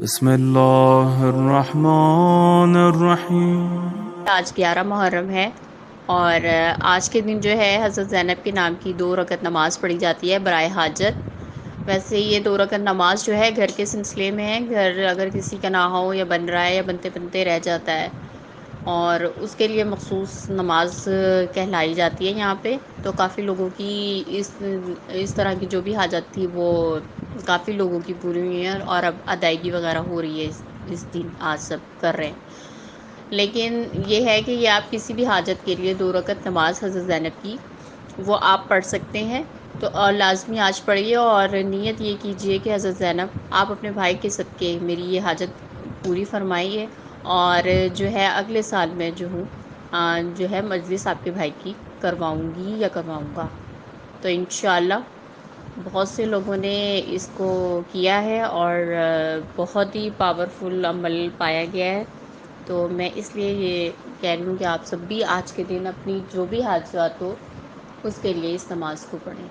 بسم اللہ الرحمن الرحیم۔ آج 11 محرم ہے اور آج کے دن جو ہے حضرت زینب کے نام کی 2 رکعت نماز پڑھی جاتی ہے برائے حاجت۔ ویسے یہ 2 رکعت نماز جو ہے گھر کے سلسلے میں ہے، گھر اگر کسی کا نہ ہو یا بن رہا ہے یا بنتے بنتے رہ جاتا ہے اور اس کے لیے مخصوص نماز کہلائی جاتی ہے یہاں پہ۔ تو کافی لوگوں کی اس طرح کی جو بھی حاجت تھی وہ کافی لوگوں کی پوری ہوئی ہیں اور اب ادائیگی وغیرہ ہو رہی ہے اس دن، آج سب کر رہے ہیں۔ لیکن یہ ہے کہ یہ آپ کسی بھی حاجت کے لیے 2 رکعت نماز حضرت زینب کی وہ آپ پڑھ سکتے ہیں، تو اور لازمی آج پڑھیے اور نیت یہ کیجئے کہ حضرت زینب آپ اپنے بھائی کے صدقے میری یہ حاجت پوری فرمائیے، اور جو ہے اگلے سال میں جو ہوں جو ہے مجلس آپ کے بھائی کی کرواؤں گی یا کرواؤں گا۔ تو انشاءاللہ بہت سے لوگوں نے اس کو کیا ہے اور بہت ہی پاورفل عمل پایا گیا ہے۔ تو میں اس لیے یہ کہہ رہی ہوں کہ آپ سب بھی آج کے دن اپنی جو بھی حاجات ہو اس کے لیے اس نماز کو پڑھیں۔